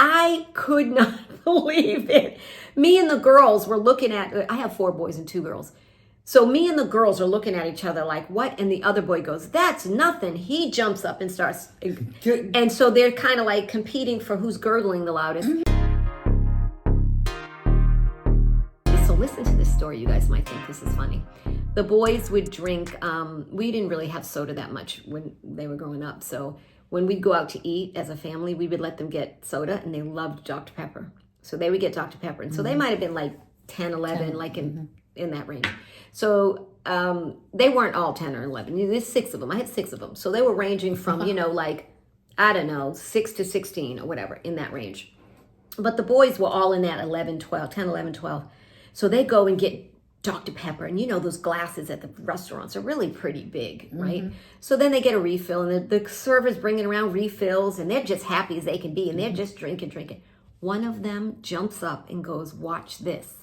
I could not believe it. Me and the girls were looking at, I have 4 boys and 2 girls. So me and the girls are looking at each other like, what? And the other boy goes, that's nothing. He jumps up and starts. And so they're kind of like competing for who's gurgling the loudest. So listen to this story. You guys might think this is funny. The boys would drink, we didn't really have soda that much when they were growing up. So when we'd go out to eat as a family, we would let them get soda, and they loved Dr. Pepper. So they would get Dr. Pepper. And so they might have been like 10, 11, like in that range. So they weren't all 10 or 11. There's 6 of them. I had 6 of them. So they were ranging from, like, I don't know, 6 to 16 or whatever, in that range. But the boys were all in that 11, 12, 10, 11, 12. So they go and get Dr. Pepper, and those glasses at the restaurants are really pretty big, right? So then they get a refill, and the server's bringing around refills, and they're just happy as they can be, and they're just drinking. One of them jumps up and goes, watch this.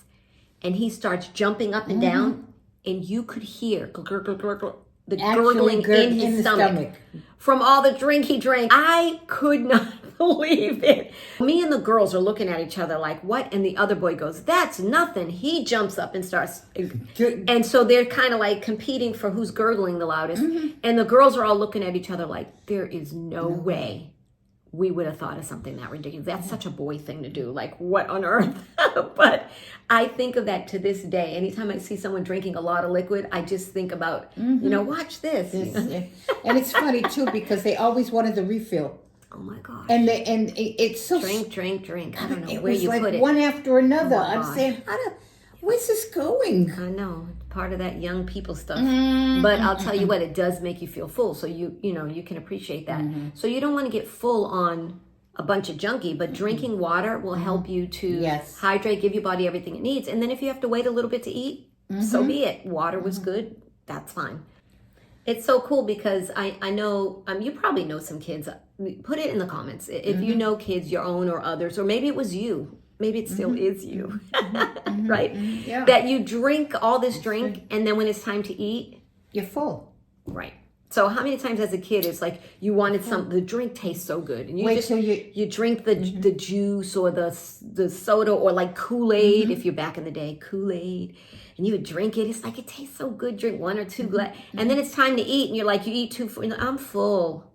And he starts jumping up and down, and you could hear the gurgling in his stomach from all the drink he drank. I could not believe it. Me and the girls are looking at each other like, what? And the other boy goes, that's nothing. He jumps up and starts. And so they're kind of like competing for who's gurgling the loudest. And the girls are all looking at each other like, there is no way we would have thought of something that ridiculous. That's such a boy thing to do. Like, what on earth? But I think of that to this day. Anytime I see someone drinking a lot of liquid, I just think about, watch this. And it's funny too, because they always wanted the refill. Oh my gosh. And it's so drink. I don't know it where was you like put it. one after another. Oh my I'm gosh. saying, where's this going? I know, part of that young people stuff. But I'll tell you what, it does make you feel full. So you can appreciate that. So you don't want to get full on a bunch of junkie, but drinking water will help you to hydrate, give your body everything it needs. And then if you have to wait a little bit to eat, so be it. Water was good. That's fine. It's so cool because I know, you probably know some kids. Put it in the comments. If you know kids, your own or others, or maybe it was you. Maybe it still is you, right? Yeah. That you drink all this drink, and then when it's time to eat, you're full. Right. So how many times as a kid it's like you wanted something, the drink tastes so good, and you drink the juice or the soda or like Kool-Aid, if you're back in the day, Kool-Aid, and you would drink it. It's like, it tastes so good. Drink 1 or 2 glasses, and then it's time to eat, and you're like, you eat 2, I'm full.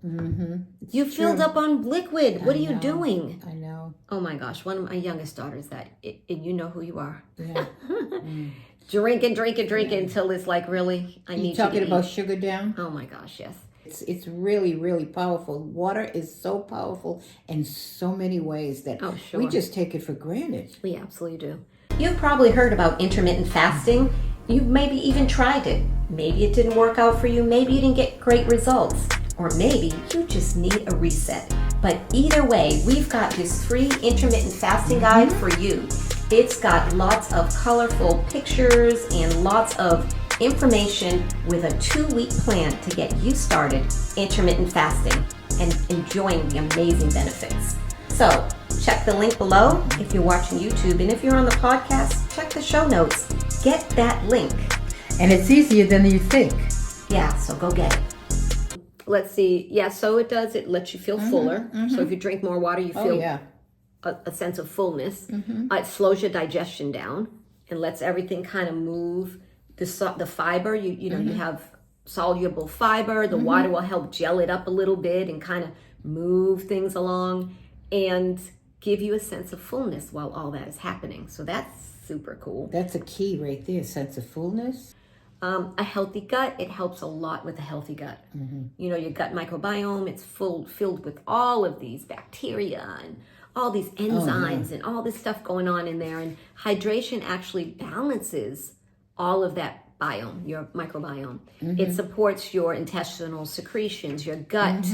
You filled up on liquid. What are you doing? I know. Oh my gosh, one of my youngest daughters, and you know who you are. Yeah. Drink until it's like, really, I need you to talking about eat. sugar down? Oh my gosh, yes. It's really, really powerful. Water is so powerful in so many ways that we just take it for granted. We absolutely do. You've probably heard about intermittent fasting. You've maybe even tried it. Maybe it didn't work out for you. Maybe you didn't get great results. Or maybe you just need a reset. But either way, we've got this free intermittent fasting guide for you. It's got lots of colorful pictures and lots of information with a 2-week plan to get you started intermittent fasting and enjoying the amazing benefits. So check the link below if you're watching YouTube, and if you're on the podcast, check the show notes. Get that link. And it's easier than you think. Yeah, so go get it. Let's see. Yeah, so it lets you feel fuller. So if you drink more water, you feel a sense of fullness. It slows your digestion down and lets everything kind of move. The fiber, you have soluble fiber. The water will help gel it up a little bit and kind of move things along and give you a sense of fullness while all that is happening. So that's super cool. That's a key right there, sense of fullness. A healthy gut, it helps a lot with a healthy gut. Your gut microbiome, it's filled with all of these bacteria and all these enzymes and all this stuff going on in there. And hydration actually balances all of that biome, your microbiome. It supports your intestinal secretions, your gut,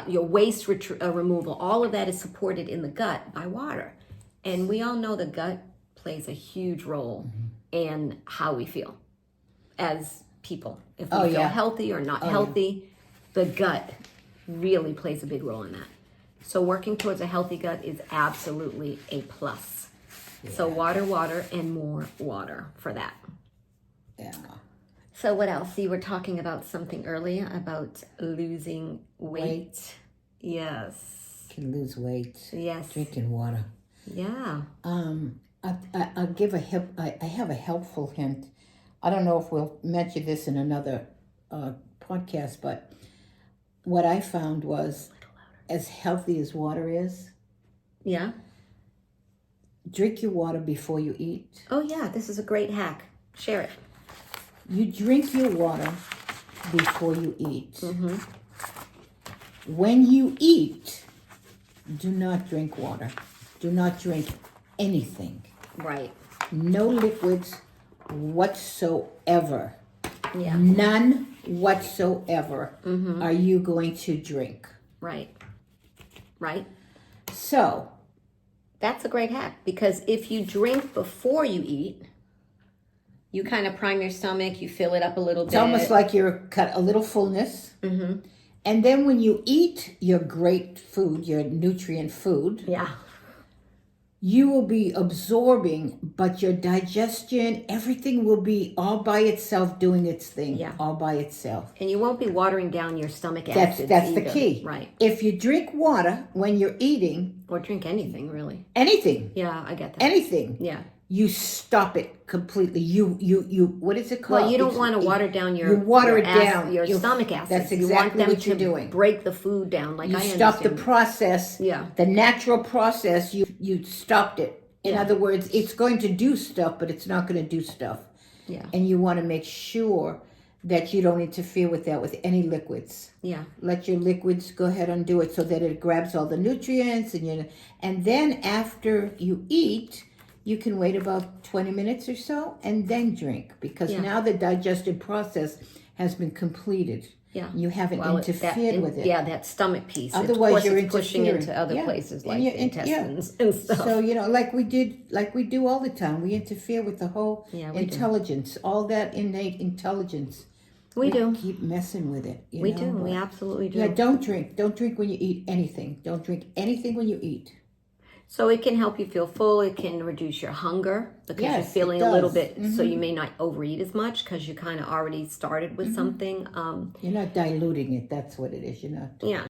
your waste removal. All of that is supported in the gut by water. And we all know the gut plays a huge role in how we feel as people. If we feel healthy or not healthy, the gut really plays a big role in that. So working towards a healthy gut is absolutely a plus. So water, and more water for that. Yeah. So what else? You were talking about something earlier about losing weight. Yes. can lose weight. Yes. Drinking water. Yeah. I'll give I have a helpful hint. I don't know if we'll mention this in another podcast, but what I found was, as healthy as water is, yeah, drink your water before you eat. Oh yeah, this is a great hack. Share it. You drink your water before you eat. Mm-hmm. When you eat, do not drink water. Do not drink anything. Right. No liquids whatsoever. Yeah. None whatsoever are you going to drink. Right. Right. So, that's a great hack, because if you drink before you eat, you kind of prime your stomach, you fill it up a little bit. It's almost like you're cut a little fullness. Mm-hmm. And then when you eat your great food, your nutrient food, yeah, you will be absorbing, but your digestion, everything will be all by itself doing its thing, all by itself. And you won't be watering down your stomach acids. That's either. the key. Right. If you drink water when you're eating, or drink anything, really. Anything. Yeah, I get that. Anything. Yeah. You stop it completely. You. What is it called? Well, you don't want to water down your. You water your it down. Your stomach acids. That's exactly you want them what you're to doing. Break the food down. Like you I stop the understand. process. Yeah. The natural process. You stopped it. In other words, it's going to do stuff, but it's not going to do stuff. Yeah. And you want to make sure that you don't interfere with that with any liquids. Yeah. Let your liquids go ahead and do it so that it grabs all the nutrients, and then after you eat, you can wait about 20 minutes or so and then drink, because now the digestive process has been completed. Yeah. You haven't interfered with it. Yeah, that stomach piece. Otherwise, you're pushing into other places like the intestines and stuff. So, like we do all the time, we interfere with the whole intelligence, all that innate intelligence. We do. Keep messing with it. We do. We absolutely do. Yeah, don't drink. Don't drink when you eat anything. Don't drink anything when you eat. So it can help you feel full. It can reduce your hunger because you're feeling a little bit, so you may not overeat as much because you kind of already started with something. You're not diluting it. That's what it is. You're not. Yeah,